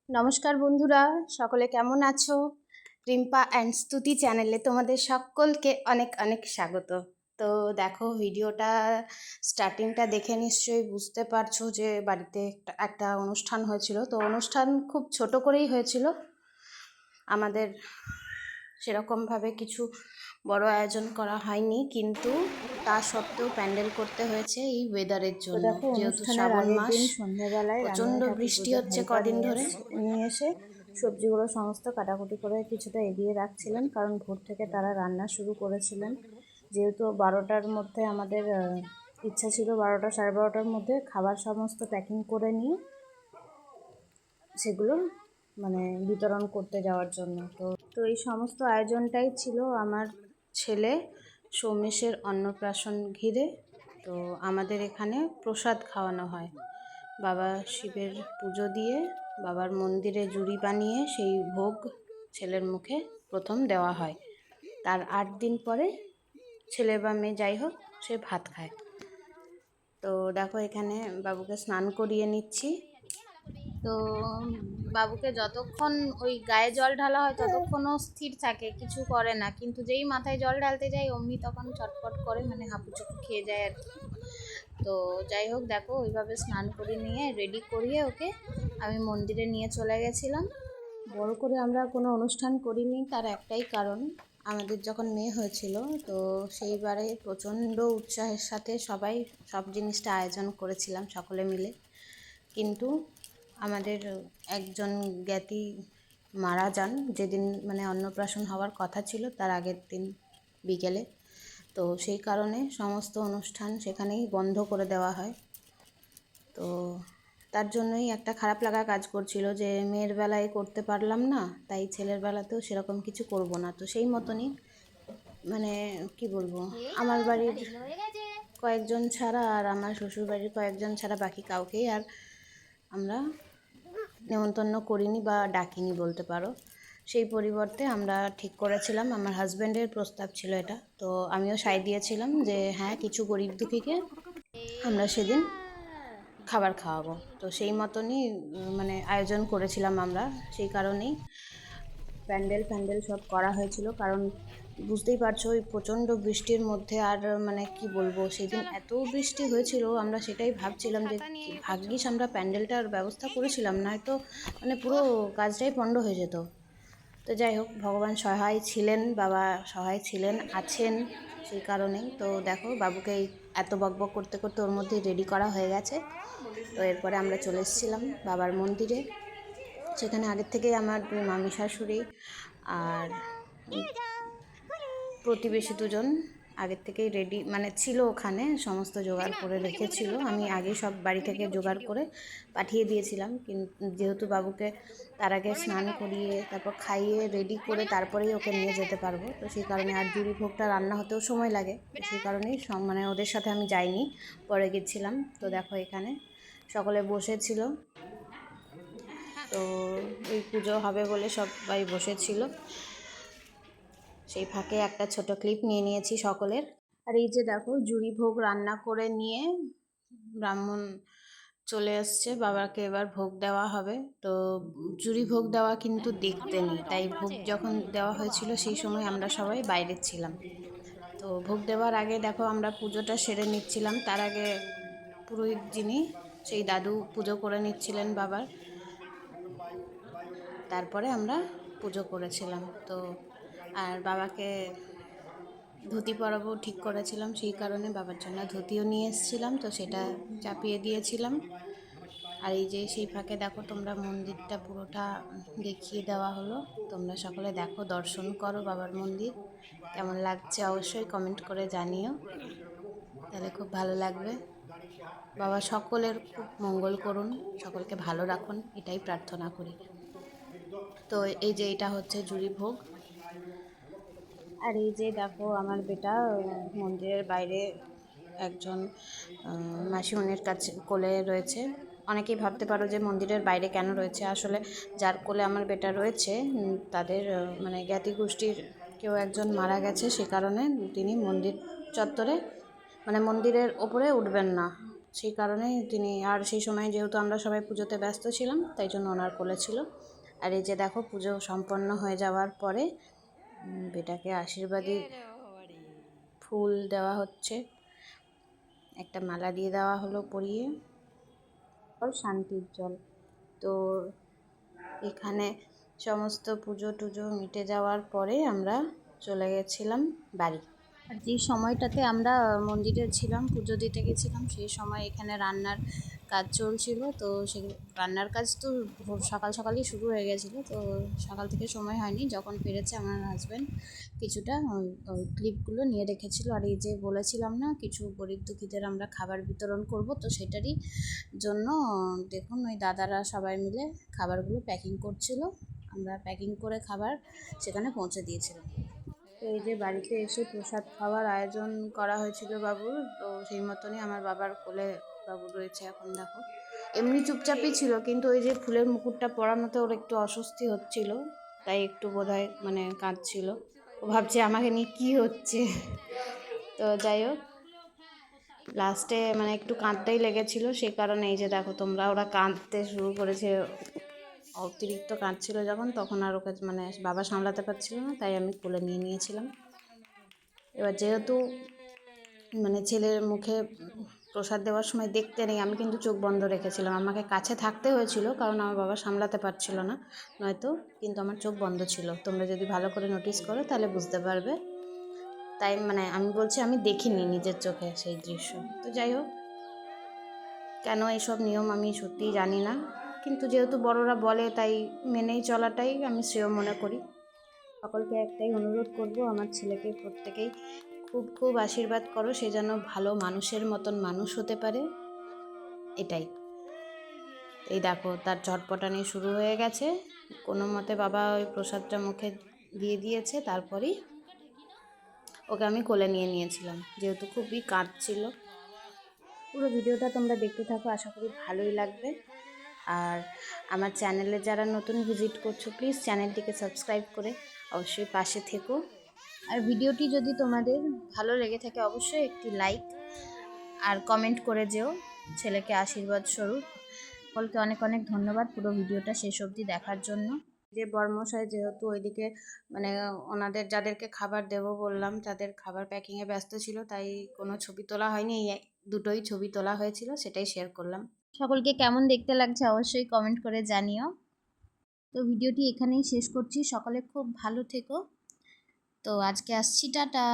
নমস্কার বন্ধুরা, সকলে কেমন আছো? রিম্পা অ্যান্ড স্তুতি চ্যানেলে তোমাদের সকলকে অনেক অনেক স্বাগত। তো দেখো, ভিডিওটা স্টার্টিংটা দেখে নিশ্চয়ই বুঝতে পারছো যে বাড়িতে একটা অনুষ্ঠান হয়েছিল। তো অনুষ্ঠান খুব ছোট করেই হয়েছিল, আমাদের সেরকমভাবে কিছু বড় আয়োজন করা হয়নি, কিন্তু তা সত্ত্বেও প্যান্ডেল করতে হয়েছে এই ওয়েদারের তো জন্য। দেখো, যেহেতু অনুষ্ঠানের শ্রাবণ আগের মাস, দিন সন্ধ্যাবেলায় প্রচণ্ড রান্নাঘরে ঠাকুর বৃষ্টি পুজোর হচ্ছে হেল্পার কদিন নিয়ে ধরে। এসে সবজিগুলো সমস্ত কাটাকুটি করে কিছুটা এগিয়ে রাখছিলেন, কারণ ভোর থেকে তারা রান্না শুরু করেছিলেন। যেহেতু 12টার মধ্যে আমাদের ইচ্ছা ছিল 12টা সাড়ে 12টার মধ্যে খাবার সমস্ত প্যাকিং করে নিয়ে সেগুলো বিতরণ করতে যাওয়ার জন্য। তো এই সমস্ত আয়োজনটাই ছিল আমার ছেলে সৌমেশের অন্নপ্রাশন ঘিরে। তো আমাদের এখানে প্রসাদ খাওয়ানো হয়, বাবা শিবের পুজো দিয়ে বাবার মন্দিরে জুড়ি বানিয়ে সেই ভোগ ছেলের মুখে প্রথম দেওয়া হয়। তার 8 দিন পরে ছেলে বা মেয়ে যাই হোক, সে ভাত খায়। তো দেখো, এখানে বাবুকে স্নান করিয়ে নিচ্ছি। তো বাবুকে যতক্ষণ ওই গায়ে জল ঢালা হয় ততক্ষণও স্থির থাকে, কিছু করে না, কিন্তু যেই মাথায় জল ঢালতে যায় অমনি তখন ছটফট করে, হাঁপুচুপু খেয়ে যায় আর কি। তো যাই হোক, দেখো ওইভাবে স্নান করে নিয়ে রেডি করিয়ে ওকে আমি মন্দিরে নিয়ে চলে গেছিলাম। বড় করে আমরা কোনো অনুষ্ঠান করিনি, তার একটাই কারণ, আমাদের যখন মেয়ে হয়েছিল তো সেইবারে প্রচণ্ড উৎসাহের সাথে সবাই সব জিনিসটা আয়োজন করেছিলাম সকলে মিলে। কিন্তু আমাদের একজন জ্ঞাতি মারা যান যেদিন অন্নপ্রাশন হওয়ার কথা ছিল, তার আগের দিন বিকেলে। তো সেই কারণে সমস্ত অনুষ্ঠান সেখানেই বন্ধ করে দেওয়া হয়। তো তার জন্যই একটা খারাপ লাগা কাজ করছিল যে মেয়ের বেলায় করতে পারলাম না, তাই ছেলের বেলাতেও সেরকম কিছু করব না। তো সেই মতনই কি বলবো, আমার বাড়ির কয়েকজন ছাড়া আর আমার শ্বশুর বাড়ির কয়েকজন ছাড়া বাকি কাউকেই আর আমরা নেমন্তন্ন করিনি বা ডাকিনি বলতে পারো। সেই পরিবর্তে আমরা ঠিক করেছিলাম, আমার হাজব্যান্ডের প্রস্তাব ছিল এটা, তো আমিও সায় দিয়েছিলাম যে হ্যাঁ, কিছু গরিব দুঃখীকে আমরা সেদিন খাবার খাওয়াবো। তো সেই মতনই আয়োজন করেছিলাম আমরা। সেই কারণেই প্যান্ডেল সব করা হয়েছিল, কারণ বুঝতেই পারছো ওই প্রচণ্ড বৃষ্টির মধ্যে আর কি বলবো, সেদিন এত বৃষ্টি হয়েছিল, আমরা সেটাই ভাবছিলাম যে ভাগ্যিস আমরা প্যান্ডেলটার ব্যবস্থা করেছিলাম, নয়তো পুরো কাজটাই পণ্ড হয়ে যেত। তো যাই হোক, ভগবান সহায় ছিলেন, বাবা সহায় ছিলেন, আছেন, সেই কারণেই। তো দেখো, বাবুকে এত বকবক করতে করতে ওর মধ্যে রেডি করা হয়ে গেছে। তো এরপরে আমরা চলে এসেছিলাম বাবার মন্দিরে। সেখানে আগের থেকেই আমার দুই মামি শাশুড়ি আর প্রতিবেশী দুজন আগের থেকেই রেডি ছিল, ওখানে সমস্ত জোগাড় করে রেখেছিল। আমি আগে সব বাড়ি থেকে জোগাড় করে পাঠিয়ে দিয়েছিলাম, কিন্তু যেহেতু বাবুকে তার আগে স্নান করিয়ে তারপর খাইয়ে রেডি করে তারপরেই ওকে নিয়ে যেতে পারবো, তো সেই কারণে আর জুড়ি ভোগটা রান্না হতেও সময় লাগে, তো সেই কারণেই ওদের সাথে আমি যাইনি, পরে গেছিলাম। তো দেখো, এখানে সকলে বসেছিল, তো এই পুজো হবে বলে সবাই বসেছিল। সেই ফাঁকে একটা ছোট ক্লিপ নিয়ে নিয়েছি সকলের। আর এই যে দেখো, জুড়ি ভোগ রান্না করে নিয়ে ব্রাহ্মণ চলে এসছে, বাবাকে এবার ভোগ দেওয়া হবে। তো জুড়ি ভোগ দেওয়া কিন্তু দেখতে নেই, তাই ভোগ যখন দেওয়া হয়েছিল সেই সময় আমরা সবাই বাইরে ছিলাম। তো ভোগ দেওয়ার আগে দেখো, আমরা পুজোটা সেরে নিচ্ছিলাম। তার আগে পুরোহিত যিনি, সেই দাদু পুজো করে নিচ্ছিলেন বাবার, তারপরে আমরা পুজো করেছিলাম। তো আর বাবাকে ধুতি পরাবো ঠিক করেছিলাম, সেই কারণে বাবার জন্য ধুতিও নিয়ে এসেছিলাম, তো সেটা চাপিয়ে দিয়েছিলাম। আর এই যে সেই ফাঁকে দেখো, তোমরা মন্দিরটা পুরোটা দেখিয়ে দেওয়া হলো, তোমরা সকলে দেখো, দর্শন করো বাবার মন্দির। কেমন লাগছে অবশ্যই কমেন্ট করে জানিও, তাহলে খুব ভালো লাগবে। বাবা সকলের খুব মঙ্গল করুন, সকলকে ভালো রাখুন, এটাই প্রার্থনা করি। তো এই যে এটা হচ্ছে জুড়ি ভোগ। আর এই যে দেখো, আমার বেটা মন্দিরের বাইরে একজন মাসিমণির কাছে কোলে রয়েছে। অনেকেই ভাবতে পারো যে মন্দিরের বাইরে কেন রয়েছে, আসলে যার কোলে আমার বেটা রয়েছে তাদের জ্ঞাতি গোষ্ঠীর কেউ একজন মারা গেছে, সে কারণে তিনি মন্দির চত্বরে মন্দিরের ওপরে উঠবেন না, সেই কারণেই তিনি, আর সেই সময় যেহেতু আমরা সবাই পুজোতে ব্যস্ত ছিলাম তাই জন্য ওনার কোলে ছিল। আর এই যে দেখো পুজো সম্পন্ন হয়ে যাওয়ার পরে বেটাকে আশীর্বাদী ফুল দেওয়া হচ্ছে, একটা মালা দিয়ে দেওয়া হলো পরিয়ে, আর শান্তির জল। তো এখানে সমস্ত পুজো টুজো মিটে যাওয়ার পরে আমরা চলে গেছিলাম বাড়ি। আর যেই সময়টাতে আমরা মন্দিরে ছিলাম, পুজো দিতে গেছিলাম, সেই সময় এখানে রান্নার কাজ চলছিল। তো সেই রান্নার কাজ তো সকাল সকালই শুরু হয়ে গেছিলো, তো সকাল থেকে সময় হয়নি। যখন পেরেছে আমার হাজব্যান্ড কিছুটা ওই ক্লিপগুলো নিয়ে রেখেছিল। আর এই যে বলেছিলাম না কিছু গরিব দুঃখীদের আমরা খাবার বিতরণ করব, তো সেটারই জন্য দেখুন ওই দাদারা সবাই মিলে খাবারগুলো প্যাকিং করছিল। আমরা প্যাকিং করে খাবার সেখানে পৌঁছে দিয়েছিলাম। তো এই যে বাড়িতে এসে প্রসাদ খাওয়ার আয়োজন করা হয়েছিল বাবুর, তো সেই মতনই আমার বাবার কোলে বাবু রয়েছে এখন। দেখো এমনি চুপচাপই ছিল, কিন্তু ওই যে ফুলের মুকুটটা পরানোতে ওর একটু অস্বস্তি হচ্ছিল, তাই একটু বোধহয় মানে কাঁদছিল। ও ভাবছে আমাকে নিয়ে কী হচ্ছে। তো যাই হোক, লাস্টে মানে একটু কাঁদতেই লেগেছিল, সেই কারণে এই যে দেখো তোমরা, ওরা কাঁদতে শুরু করেছে। অতিরিক্ত কাঁদছিল যখন, তখন আর ওকে মানে বাবা সামলাতে পারছিল না, তাই আমি কোলে নিয়ে নিয়েছিলাম। এবার যেহেতু মানে ছেলের মুখে প্রসাদ দেওয়ার সময় দেখতে নেই, আমি কিন্তু চোখ বন্ধ রেখেছিলাম। আমাকে কাছে থাকতে হয়েছিল কারণ আমার বাবা সামলাতে পারছিল না, নয়তো কিন্তু আমার চোখ বন্ধ ছিল। তোমরা যদি ভালো করে নোটিস করো তাহলে বুঝতে পারবে। তাই মানে আমি বলছি আমি দেখিনি নিজের চোখে সেই দৃশ্য। তো যাই হোক, কেন এইসব নিয়ম আমি সত্যিই জানি না, কিন্তু যেহেতু বড়রা বলে তাই মেনেই চলাটাই আমি শ্রেয় মনে করি। সকলকে একটাই অনুরোধ করব, আমার ছেলেকে প্রত্যেকেই খুব খুব আশীর্বাদ করো, সে যেন ভালো মানুষের মতন মানুষ হতে পারে, এটাই। এই দেখো তার চটপটানি শুরু হয়ে গেছে। কোনো মতে বাবা ওই প্রসাদটা মুখে দিয়ে দিয়েছে, তারপরেই ওকে আমি কোলে নিয়ে নিয়েছিলাম, যেহেতু খুবই কাঁদছিল। পুরো ভিডিওটা তোমরা দেখতে থাকো, আশা করি ভালোই লাগবে। আর আমার চ্যানেলে যারা নতুন ভিজিট করছো, প্লিজ চ্যানেলটিকে সাবস্ক্রাইব করে অবশ্যই পাশে থেকো। আর ভিডিওটি যদি তোমাদের ভালো লেগে থাকে অবশ্যই একটি লাইক আর কমেন্ট করে যেও ছেলেকে আশীর্বাদ স্বরূপ। সকলকে অনেক অনেক ধন্যবাদ পুরো ভিডিওটা শেষ অবধি দেখার জন্য। যে বর্মশাই যেহেতু ওইদিকে মানে ওনাদের যাদেরকে খাবার দেবো বললাম তাদের খাবার প্যাকিংয়ে ব্যস্ত ছিল, তাই কোনো ছবি তোলা হয়নি। এই দুটোই ছবি তোলা হয়েছিল, সেটাই শেয়ার করলাম। সকলকে কেমন দেখতে লাগছে অবশ্যই কমেন্ট করে জানিও। তো ভিডিওটি এখানেই শেষ করছি, সকলে খুব ভালো থেকো। তো আজকে আসছি, টাটা।